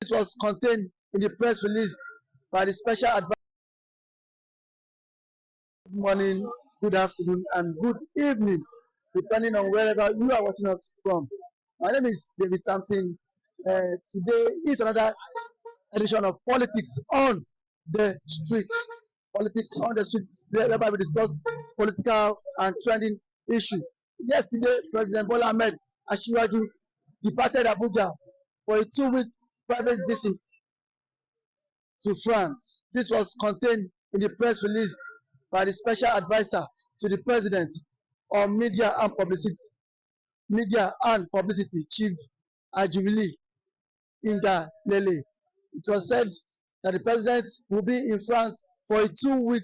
This was contained in the press release by the special advisor. Good morning, good afternoon, and good evening, depending on wherever you are watching us from. My name is David Sampson. Today is another edition of Politics on the Street. Politics on the Street, whereby we discuss political and trending issues. Yesterday, President Bola Ahmed Asiwaju departed Abuja for a 2-week private visit to France. This was contained in the press release by the special advisor to the president on media and publicity, Chief Ajiwili Inga Lele. It was said that the president will be in France for a 2-week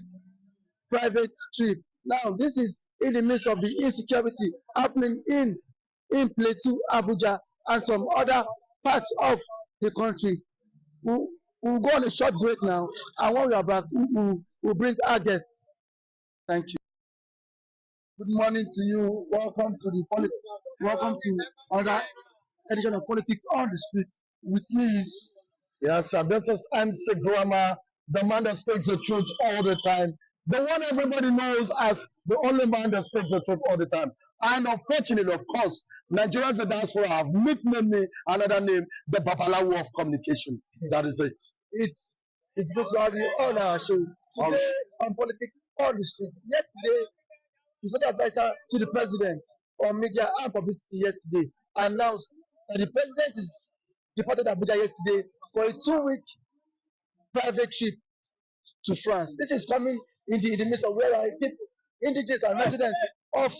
private trip. Now, this is in the midst of the insecurity happening in Plateau, Abuja, and some other parts of the country. We'll go on a short break now, and when we are back, we'll bring our guests. Thank you. Good morning to you. Welcome to another edition of Politics on the Street. With me is this is MC Grammar, the man that speaks the truth all the time. The one everybody knows as the only man that speaks the truth all the time. And unfortunately, of course, Nigerians in diaspora have nicknamed me another name, the Babalawo of communication. That is it. It's good to have you on our show. Today on Politics on the Street. Yesterday, the special advisor to the president on media and publicity yesterday announced that the president is departed Abuja yesterday for a 2-week private trip to France. This is coming in the midst of where people, indigenous and residents of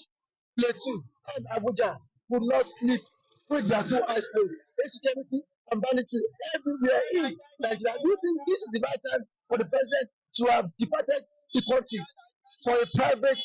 Plateau and Abuja would not sleep with their 2 eyes closed. Insecurity and banditry everywhere in Nigeria. Do you think this is the right time for the president to have departed the country for a private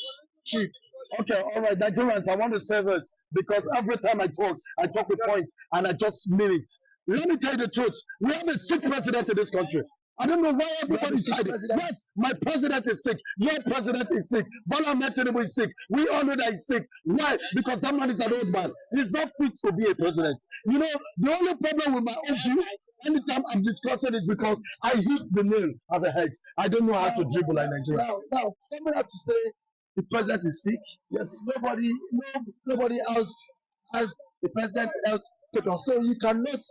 trip? Okay, all right, Nigerians, I want to say this because every time I talk with points and I just mean it. Let me tell you the truth. We have a sick president in this country. I don't know why everybody's hiding. Yes, my president is sick. Your president is sick. Bola Ahmed Tinubu is sick. We all know that he's sick. Why? Because that man is an old man. He's not fit to be a president. You know, the only problem with my own view, anytime I'm discussing is because I hit the nail on the head. I don't know how to dribble like Nigeria. Now, coming out to say the president is sick. Yes, nobody else has the president's health status. So you cannot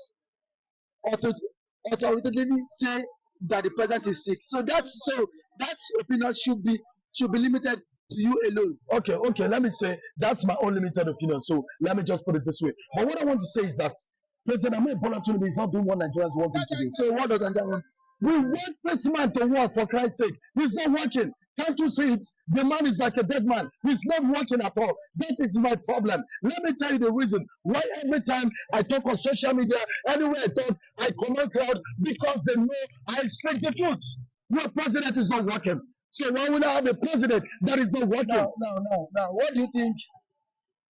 authoritatively say that the president is sick. So that opinion should be limited to you alone. Okay, let me say that's my own limited opinion. So let me just put it this way. But what I want to say is that President Ahmed Bola Tinubu is not doing what Nigerians want him to do. So what does Nigeria want? We want this man to work, for Christ's sake. He's not working. Can't you see it? The man is like a dead man. He's not working at all. That is my problem. Let me tell you the reason why every time I talk on social media, anywhere I talk, I command crowd because they know I speak the truth. Your president is not working. So why would I have a president that is not working? Now, what do you think?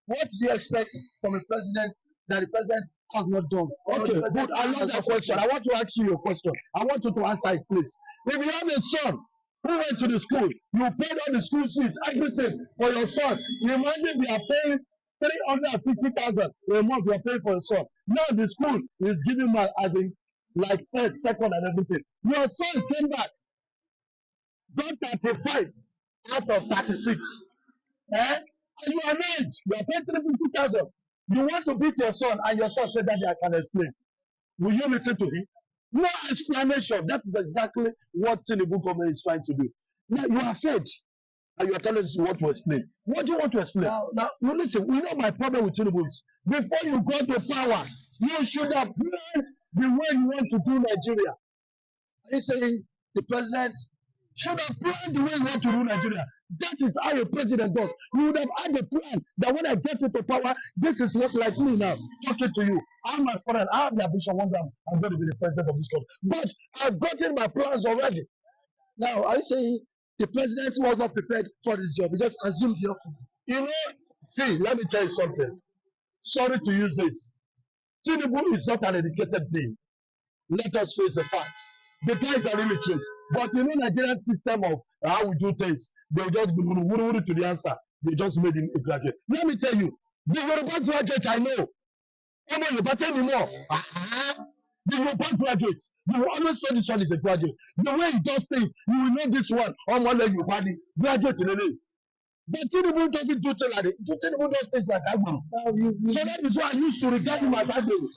What do you expect from a president that the president has not done? Okay, good. I love that question. I want to ask you a question. I want you to answer it, please. If you have a son who went to the school, you paid all the school fees, everything for your son. You imagine they are paying 350,000 a month. You are paying for your son. Now the school is giving my as in like first, second, and everything. Your son came back, got 35 out of 36. And you are married. You are paying 350,000. You want to beat your son, and your son said that I can explain. Will you listen to him? No explanation. That is exactly what Tinubu government is trying to do. Now you are afraid, and you are telling us you want to explain. What do you want to explain? Now you listen. We know my problem with Tinubu is before you got to power, you should have planned the way you want to do Nigeria. Are you saying the president should have planned the way you want to do Nigeria? That is how a president does. You would have had a plan that when I get into power, this is what, like me now, talking to you. I'm aspiring. I have the ambition one day I'm going to be the president of this country. But I've gotten my plans already. Now, are you saying the president was not prepared for this job? He just assumed the office. You know, see, let me tell you something. Sorry to use this. Tinubu is not an educated being. Let us face the facts. The guys are really truth. But you know, Nigerian system of how we do things, they will just be to the answer. They just made him a graduate. Let me tell you, the Yoruba graduate I know. Tell me more. The Yoruba graduates, you will always know this one is a graduate. The way he does things, you will know this one. On one leg, you body graduate in a day. But Tinubu doesn't do things like that. Tinubu does things like that. So that is why I used to regard him as Agbero.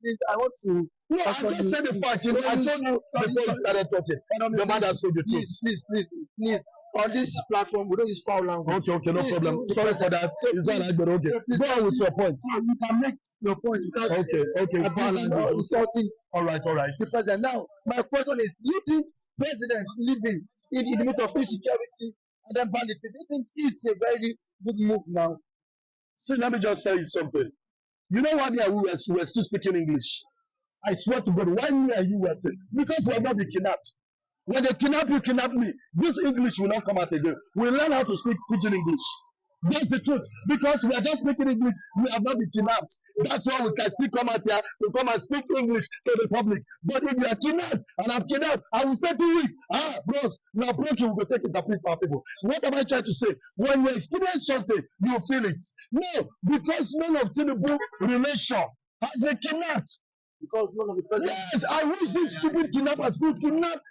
Please, I want to. No, I just said the fact. You know, I told you before you started talking. The man has told you truth. Please. On this platform, we don't use foul language. Okay, no problem. Sorry for that. It's not like that. Okay. Go on with your point. So you can make your point without foul language. Insulting. All right. The president. Now, my question is: do you think president living in the midst of insecurity and then banditry, do you think it's a very good move now? See, let me just tell you something. You know why we were still speaking English? I swear to God, why me and you were saying? Because we have not been kidnapped. When they kidnap you, kidnap me. This English will not come out again. We learn how to speak pidgin English. That's the truth. Because we are just speaking English, we have not been kidnapped. That's why we can still come out here to come and speak English to the public. But if you are kidnapped and I'm kidnapped, I will say 2 weeks. Bros, now broken, we will take it to for people. What am I trying to say? When you experience something, you feel it. No, because none of Tinubu relation has been kidnapped. Because none of the president. Yes, I wish these stupid kidnappers would kidnap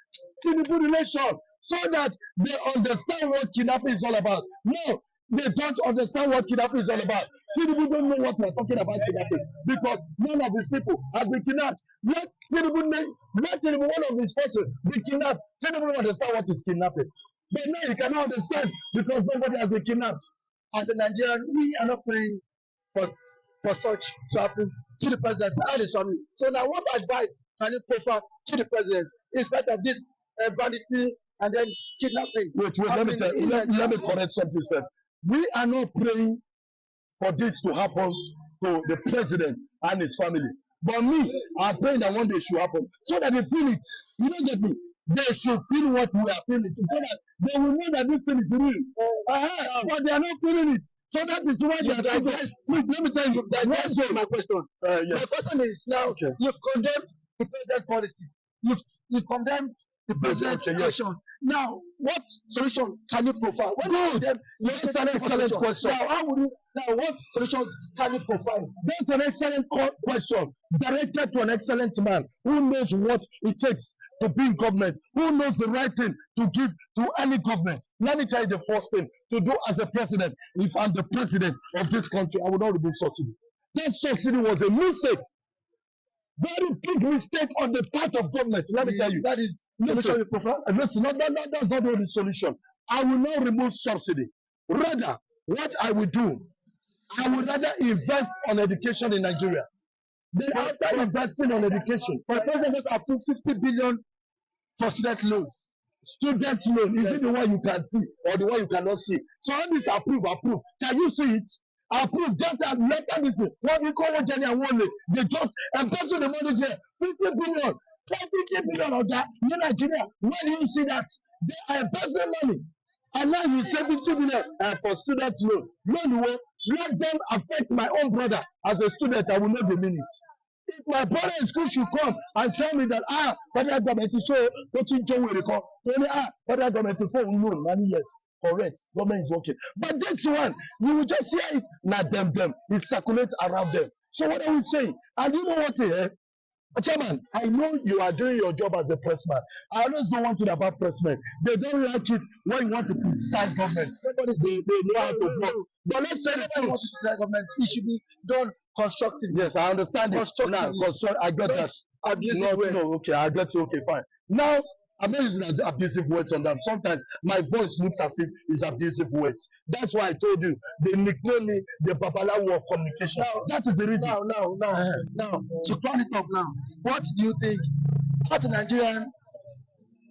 Tinubu relation so that they understand what kidnapping is all about. No, they don't understand what kidnapping is all about. Tinubu don't know what we're talking about kidnapping because none of these people has been kidnapped. Let Tinubu, one of these persons be kidnapped. Tinubu don't understand what is kidnapping. But now you cannot understand because nobody has been kidnapped. As a Nigerian, we are not praying for such to happen to the president and his family. So now what advice can you prefer to the president in spite of this banditry and then kidnapping? Wait, let me correct something, sir. We are not praying for this to happen to the president and his family. But me, I'm praying that one day it should happen. So that they feel it. You don't get me? They should feel what we are feeling. So that they will know that this thing is real. But they are not feeling it. So that is why they are digressed. Let me tell you, that's my question. Yes. My question is now, you've condemned the president's policy. You've condemned the president's actions. Now, what solution can you provide? That's an excellent question. Now, what solutions can you provide? That's an excellent question directed to an excellent man who knows what it takes to be in government, who knows the right thing to give to any government. Let me tell you the first thing to do as a president. If I'm the president of this country, I would not remove subsidy. That subsidy was a mistake. Very big mistake on the part of government. Let me tell you. That is solution you prefer? Listen, that's not the solution. I will not remove subsidy. Rather, what I will do, I would rather invest on education in Nigeria. They are investing on education. But the president just approved 50 billion for student loan. Student loan, is it the one you can see or the one you cannot see? So all this approve. Can you see it? Approve. Just let me see. What you call Jenny and Wole, they just embezzle the money there. 50 billion. 50 billion of that in Nigeria. When do you see that? They are embezzling money. And now you say 50 billion for student loan. Let them affect my own brother. As a student, I will not be minute. If my brother in school should come and tell me that federal government is show what you do with the call, federal government to phone loan money, yes, correct, government is working. But this one, you will just hear it, not them, it circulates around them. So what are we saying? And you know what, Chairman, I know you are doing your job as a pressman. I always don't want it about pressmen. They don't like it when you want to criticize government. They know how to block. But let's say the truth. Government, it should be done constructively. Yes, I understand it. Now, I got that. Okay, I got you. Okay, fine. Now, I'm not using abusive words on them. Sometimes my voice looks as if it's abusive words. That's why I told you they nickname me the Babalawo of communication. Now, that is the reason. Now, to turn it up now, what do you think? As a Nigerian,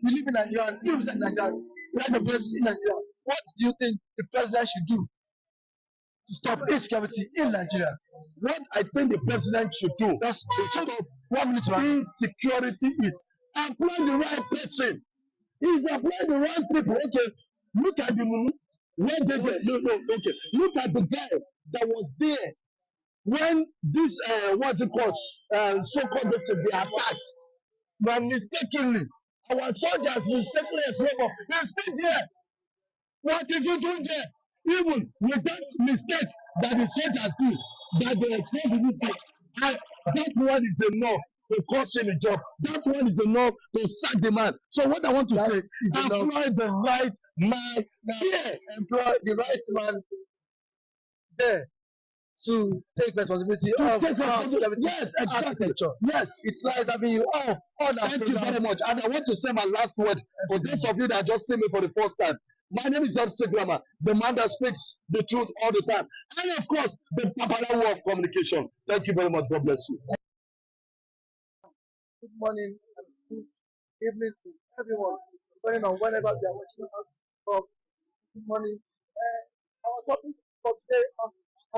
you live in Nigeria, you live in Nigeria, you are the best in Nigeria. What do you think the president should do to stop insecurity in Nigeria? What I think the president should do to stop 1 minute insecurity is apply the right person. He's applying the right people. Okay, look at the woman. Okay. Look at the guy that was there when this what's it called? So-called they attacked. But mistakenly, our soldiers mistakenly exploded. They're still there. What is he doing there? Even with that mistake that the soldiers do, that they explode this thing. That one is enough to cost him a job. That one is enough to sack the man. So what I want to That say, is enough. employ the right man here. Employ the right man there to take responsibility To of take our responsibility. security Yes, exactly. architecture. Yes. It's nice having you all on our Thank you program. very much. And I want to say my last word for those of you that just see me for the first time. My name is Amist, the man that speaks the truth all the time. And of course, the Papalawo of communication. Thank you very much. God bless you. Good morning and good evening to everyone, depending on whenever they are watching us from. Good morning. Our topic for today on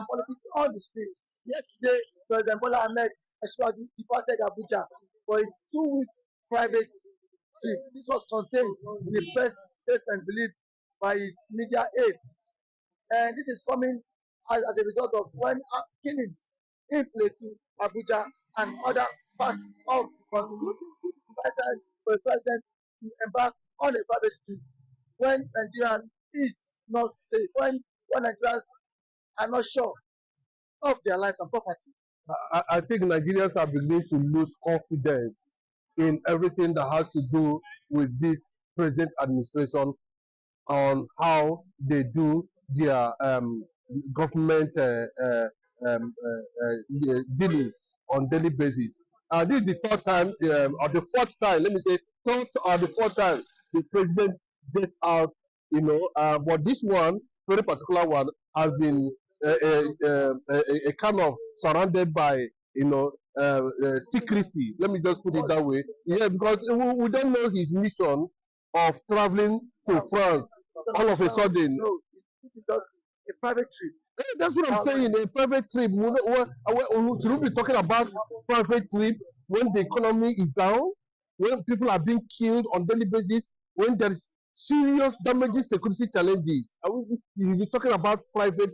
politics on the street. Yesterday, President Bola Ahmed Ashwagi departed Abuja for a 2 week private trip. This was contained in the press statement believed by his media aides. And this is coming as a result of when killings in Plateau, Abuja, and other parts of the country. This is the right time for the president to embark on a private trip when Nigeria is not safe, when Nigerians are not sure of their lives and property. I think Nigerians are beginning to lose confidence in everything that has to do with this present administration on how they do their government dealings on daily basis. This is the third time, or the fourth time, let me say, third or the fourth time the president get out, but this one, very particular one, has been a kind of surrounded by, secrecy. Let me just put it that way. Yeah, because we don't know his mission of traveling to France all of a sudden. No, this is just a private trip. That's what I'm saying. A private trip. Should we be talking about private trip when the economy is down, when people are being killed on daily basis, when there is serious damaging security challenges? We'll be talking about private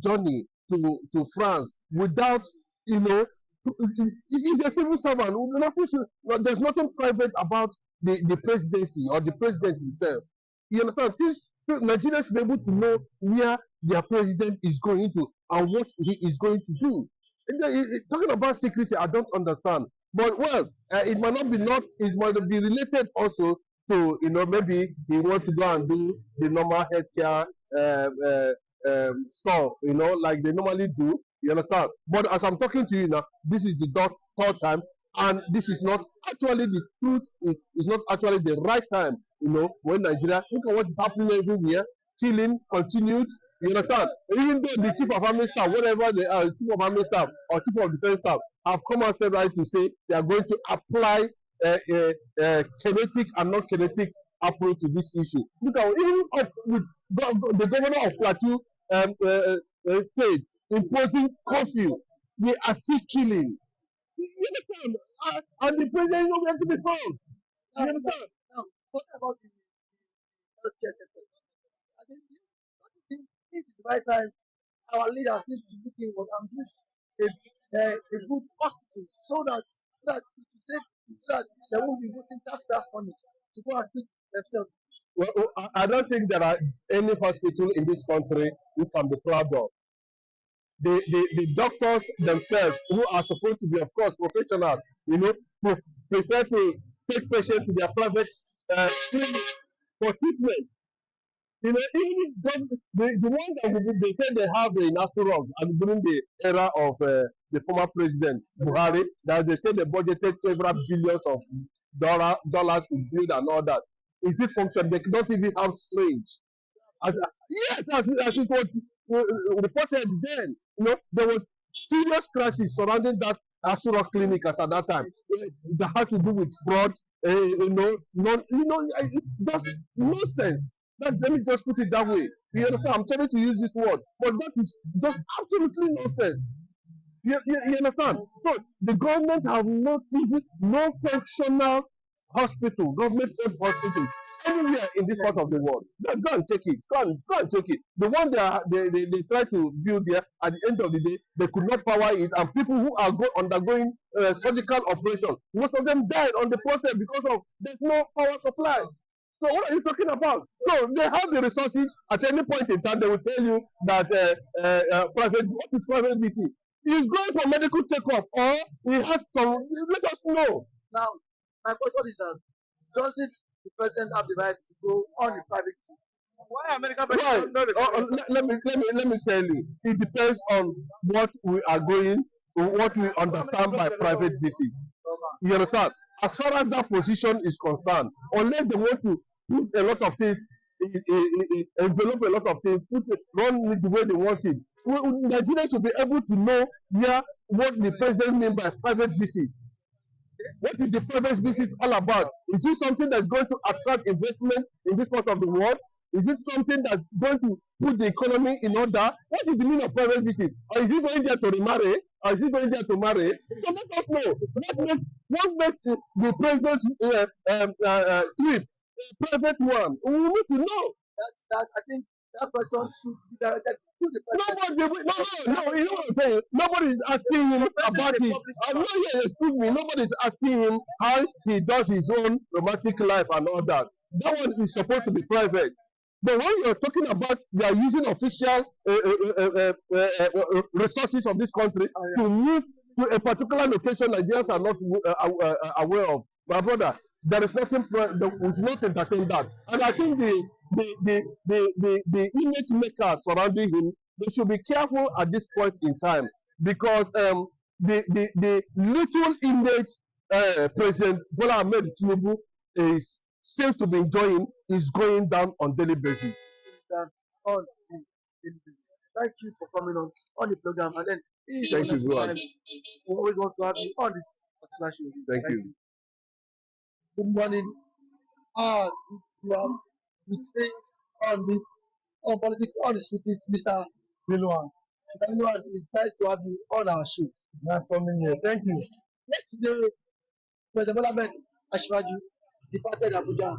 journey to France without, he's a civil servant. There's nothing private about the presidency or the president himself. You understand? Nigerians should be able to know where their president is going to and what he is going to do. Talking about secrecy, I don't understand. But well, it might not be it might be related also to, maybe he wants to go and do the normal healthcare stuff, like they normally do. You understand? But as I'm talking to you now, this is the third time, and this is not actually the truth. It's not actually the right time. When Nigeria, look at what is happening everywhere, killing continued. You understand? Even though the chief of army staff, whatever they are, chief of army staff or chief of defense staff, have come out said right to say they are going to apply kinetic and non-kinetic approach to this issue. Look at even up with the governor of Plateau state imposing curfew, they are still killing. You understand? And the president is nowhere to be found. You understand? Now, what about the healthcare sector? I think, don't you think it is the right time our leaders need to look inward and build a good hospital so that it will save, so that they won't be wasting taxpayers' money to go and treat themselves. Well, I don't think there are any hospital in this country we can be proud of. The doctors themselves, who are supposed to be, of course, professionals, prefer to take patients to their private clinic for treatment. Even the one that they said they have in Asurok and during the era of the former president Buhari, that they said they budgeted several billions of dollars to build and all that. Is this function? They don't even have strange. Yes, as it was reported then, there was serious crashes surrounding that Asurok clinic at that time. That had to do with fraud, that's nonsense. Let me just put it that way. You understand? I'm trying to use this word, but that is just absolutely nonsense. You understand? So the government have not even no functional hospital, government-owned hospital anywhere in this part of the world. Go and check it. Go and check it. The one they try to build there, at the end of the day, they could not power it, and people who are undergoing surgical operation, most of them died on the process because of there's no power supply. So what are you talking about? So they have the resources at any point in time. They will tell you that private, what is private BT? He's going for medical checkup or he has some. Let us know. Now, my question is that doesn't the president have the right to go on a private trip? Why American Right. president not Let me tell you. It depends on what we are going, what we understand by private visit. You understand? As far as that position is concerned, unless they want to put a lot of things, envelop a lot of things, run it the way they want it. Nigerians should be able to know what the president means by private visit. What is the private visit all about? Is it something that's going to attract investment in this part of the world? Is it something that's going to put the economy in order? What is the meaning of private visit? Or is he going there to remarry? Or is he going there to marry? So let us know. What makes the president's trip a private one? We need to know. that I think that person should be directed to the president. You know what I'm saying? Nobody is asking him about it. I'm not here, excuse me. Nobody is asking him how he does his own romantic life and all that. That one is supposed to be private. But when you're talking about they are using official resources of this country to move to a particular location Nigerians are not aware of, my brother, there is nothing. We should not entertain that. And I think the image makers surrounding him, they should be careful at this point in time because the little image President Bola Ahmed Tinubu seems to be enjoying is going down on daily basis. On the daily basis. Thank you for coming on the program, and then Thank you, time, we always want to have you on this particular show. Thank you. Good morning. We have with me on politics on the street is Mr. Biluan. Mr. Biluan, it's nice to have you on our show. Nice coming here. Thank you. Yesterday, President Bola Ahmed Asiwaju departed Abuja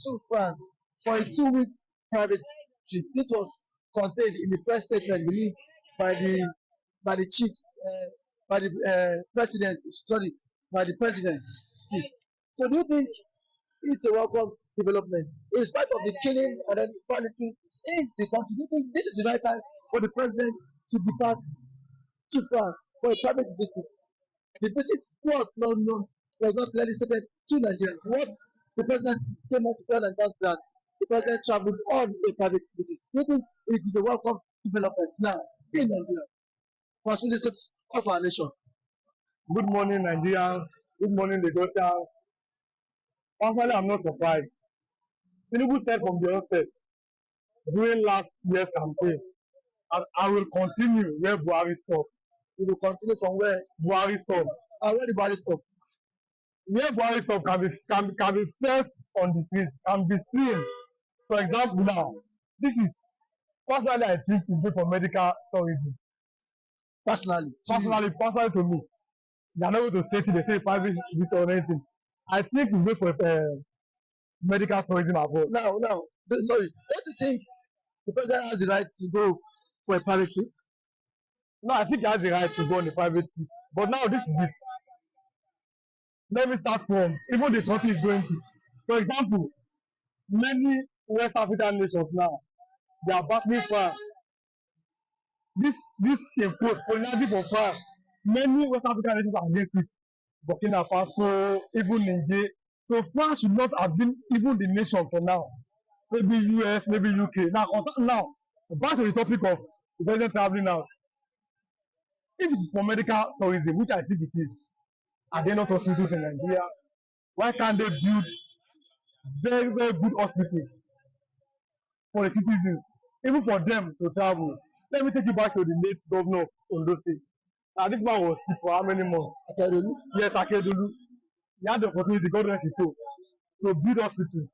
to France for a 2-week private trip. This was contained in the press statement released by the chief, by the president. Sorry, by the president. So do you think it's a welcome development in spite of the killing and then banditry in the country? Do you think this is the right time for the president to depart to France for a private visit? The visit was not clearly stated to Nigerians. What the president came out to tell Nigerians that the president traveled on a private visit. Do you think it is a welcome development now in Nigeria for the citizens of our nation? Good morning, Nigerians. Good morning, Lagosians. Personally, I'm not surprised. Tinubu said from the outset during last year's campaign, and I will continue where Buhari stopped. You will continue from where Buhari stopped. And where the Buhari stopped? Where Buhari stopped can be felt on the street, can be seen. For example, now, this is personally I think it's good for medical tourism. Personally to me, they are not going to state it, they say private visit or anything. I think it's good for medical tourism abroad. Now, sorry, don't you think the president has the right to go for a private trip? No, I think he has the right to go on a private trip. But now this is it. Let me start from even the country is going to. For example, many West African nations now, they are battling France. This imposed colonialism for France. Many West African nations are against it. Burkina Faso, even Niger. So France should not have been even the nation for now. Maybe US, maybe UK. Now, back to the topic of the president traveling out. If it is for medical tourism, which I think it is, are there not hospitals in Nigeria? Why can't they build very, very good hospitals for the citizens, even for them to travel? Let me take you back to the late governor of Ondo State. Now, this man was sick for how many months? Akeredolu? Yes, Akeredolu. He had the opportunity, God rest his soul, to build hospitals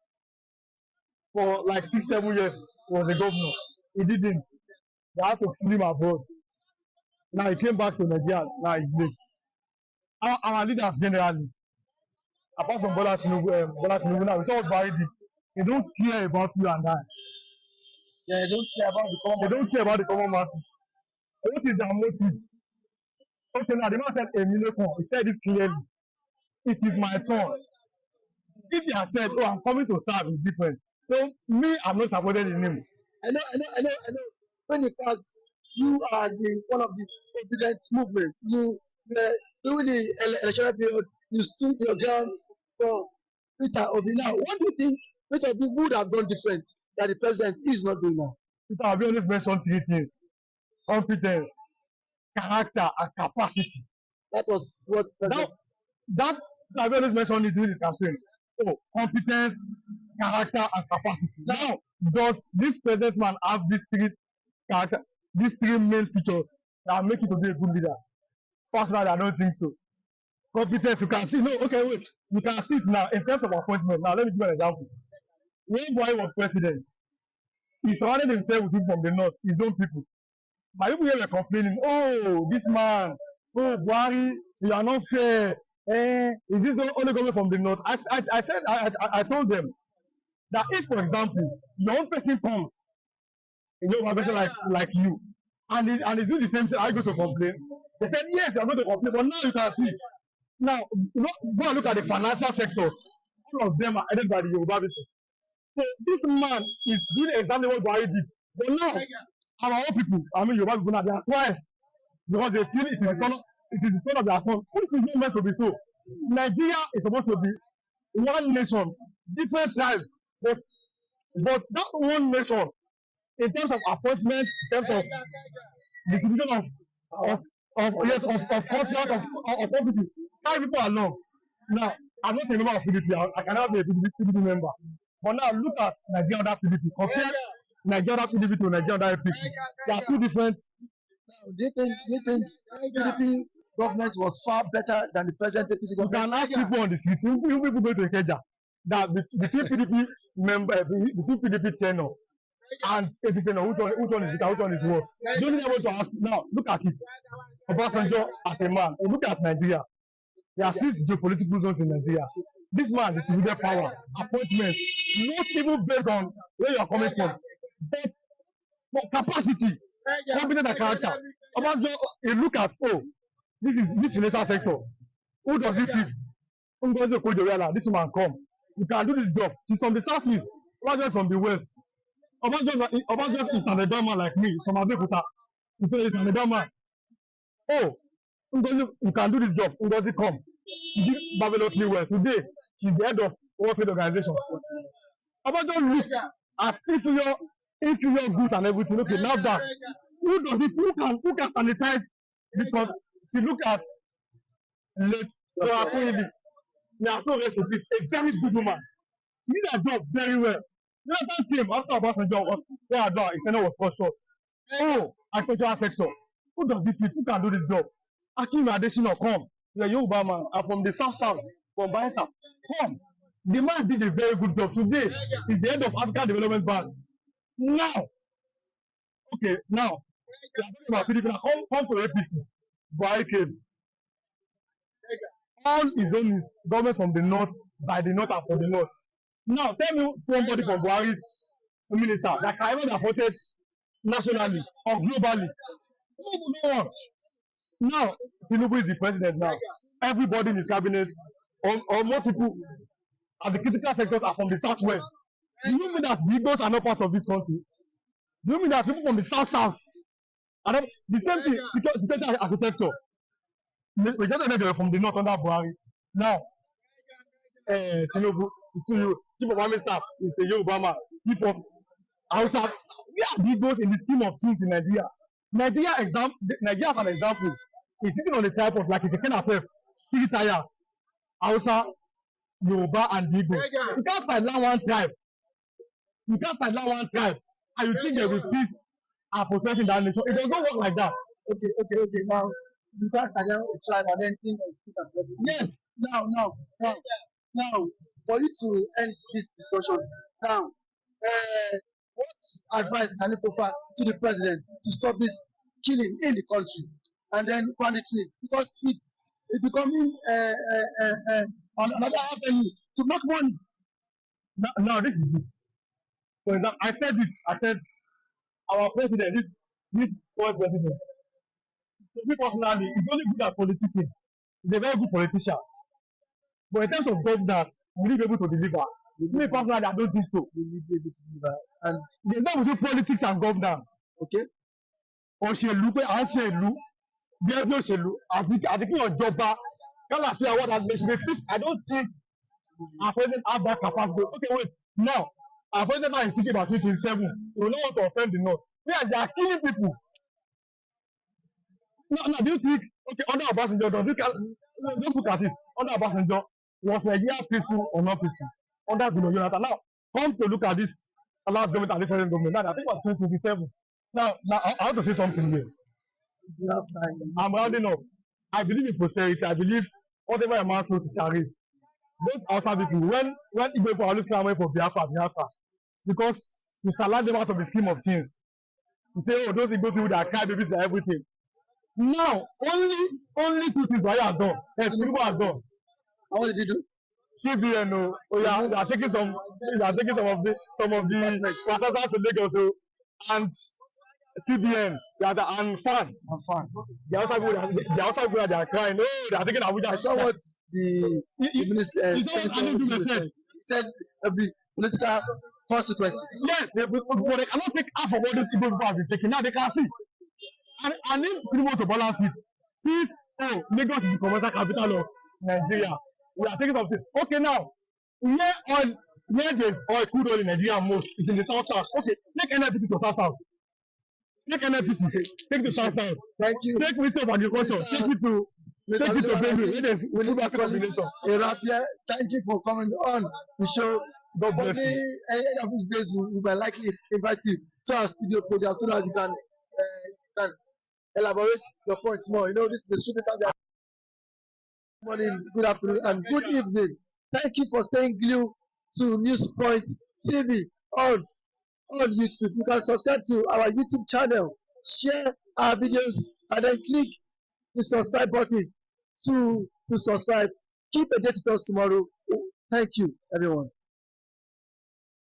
for like 6-7 years. He was a governor. He didn't. They had to flee him abroad. Now he came back to Nigeria. Now he's late. Our leaders generally, apart from Bola Tinubu now, we saw what Buhari did. They don't care about you and I. Yeah, they don't care about the common. They don't care about the common man. What is their motive? Okay, now the man said a miracle. He said it clearly. It is my turn. if he has said, "Oh, I'm coming to serve," is different. So me, I'm not supported in him. I know. When in fact you are the one of the president movement, you were during the electoral period, you stood your ground for Peter Obi. Now, what do you think Peter Obi would have done different that the president is not doing now? Peter Obi always mention three things: competence, character, and capacity. That was what That president. that Peter Obi always mention it during his campaign. Oh, competence, character, and capacity. Now, does this present man have these three character, these three main features that make him to be a good leader? Personally, I don't think so. Competence, you can see. No, okay, wait. You can see it now in terms of appointment. Now, let me give you an example. When Buhari was president, he surrounded himself with people from the north, his own people. My people here were complaining, "Oh, this man, oh, Buhari, you are not fair. Is this only coming from the north?" I told them that if, for example, your own person comes, a person like you, and he's doing the same thing, I go to complain. They said, "Yes, you are going to complain," but now you can see. Now, go and look at the financial sectors. All of them are headed by the Yoruba people. So this man is doing exactly what Buhari did. But now, our own people, I mean Yoruba people now, they are twice because they feel it is the son of their son, which is not meant to be so. Nigeria is supposed to be one nation, different tribes, but that one nation, in terms of appointment, in terms of distribution of contract of offices, carry people along. Now, I'm not a member of PDP. I cannot be a PDP member. But now look at Nigeria under PDP. Compare Nigeria under PDP to Nigeria under APC. They are two different. Now, do you think PDP government was far better than the present APC You government? can ask people on the street. You people go to Ikeja that between PDP member, between PDP tenure and APC tenure, which one is better, which one is worse? You don't need to ask. Now look at it. Obasanjo as a man. Look at Nigeria. There are 6 geopolitical zones in Nigeria. This man distributed power, appointments, not even based on where you are coming from, but for capacity, competence and character. Obasanjo, you look at, oh, this financial sector. Who does it fit? Ngozi Okonjo-Iweala, this man come. You can do this job. He's from the southeast. Obasanjo is from the west. Obasanjo is an Edo man like me, from Abeokuta. He's an Edo man. Oh, Ngozi, you can do this job. Ngozi come. She did marvelously well. Today, she's the head of World Trade Organization. Obasanjo look at inferior goods and everything. Okay, now that who does it? Who can sanitize this country? She look at late Oyakoyebi. They are so rest in peace. A very good woman. She did her job very well. Jonathan came after Obasanjo was there. His tenure was cut short. Oh, agricultural sector. Who does it fit? Who can do this job? Akim Adesina come. You are Yoruba man. I'm from the south, from Bayelsa. Come. The man did a very good job. Today, he's the head of African Development Bank. Now, okay, now, we are talking about PDP. Now, come to APC. Buhari came. All his own is government from the north, by the north and for the north. Now, tell me somebody from Buhari's minister that can even be appointed nationally or globally. No one. Now, Tinubu is the president now. Everybody in his cabinet, or most people at the critical sectors are from the southwest. Do you mean that the Igbos are not part of this country? Do you mean that people from the south are not the same thing? Security architecture. We just know they were from the north under Buhari. Now, Tinubu, chief of army staff is a Yoruba man. Chief of Hausa. We are the Igbos in the scheme of things in Nigeria. Nigeria as an example is sitting on the type of like a keke napep, 3 tires. Hausa, Yoruba, and Igbo. You can't sideline one tribe. And you think there will be peace and prosperity in that nation. It does not work like that. Okay. Now, you can't sideline a tribe and then think of peace and prosperity. Yes. Now, for you to end this discussion, now, what advice can you provide to the president to stop this killing in the country and then banditry, because it's becoming another avenue to make money. Now this is it. For example, I said our president, this current president, to me personally, he's only good at politicking. He's a very good politician. But in terms of governance, will he be able to deliver? Me personally, I don't think so. Will he be able to deliver? And there's no between politics and governance. okay, òṣèlú pé à ń ṣe ìlú bí ẹbí òṣèlú àti kí ọjọba kálá sí àwọn àgbẹ̀ I don't think our president have that capacity. Okay, wait, now our president is thinking about 2027. We don't want to offend the north. Yeah, they are killing people. Now do you think, okay, under Obasanjo, let's look at it. Under Obasanjo, was Nigeria peaceful or not peaceful? Under Goodluck Jonathan. Now, come to look at this last government and the present government. Now, I think it was 2027. Now, I want to say something here. I'm rounding up. I believe in prosperity. I believe whatever a man sows, he shall reap. Those outside people, when Igbo people are always clamoring for biafra, because you salad them out of the scheme of things. You say, oh, those Igbo people that cry babies and everything. Now, only two things Buhari has done. Tinubu has done. And what did you do? CBN, yeah, they are taking some of the transactions to Lagos, and CBN, and FAN. The outside people they are crying. Oh, they are taking Abuja. I saw what the minister said. He said there'll be political consequences. Yes, but they cannot take half of what these people have been taking. Now they can see. And if we want to balance it, since Lagos is the commercial capital of Nigeria, we are taking something. Okay, now where there's oil, crude oil in Nigeria most is in the south. Okay, take NNPC to south. Take NNPC, take the south. Thank you. Take Minister of Agriculture, take it to Benue. We need to call it a wrap here. Thank you for coming on the show. God bless you. Any of these days, we might likely invite you to our studio program so that you can elaborate your points more. You know, this is a street interview. Good morning, good afternoon, and good evening. Thank you for staying glued to Newspoint TV on YouTube. You can subscribe to our YouTube channel, share our videos, and then click the subscribe button to subscribe. Keep a date with us tomorrow. Thank you, everyone.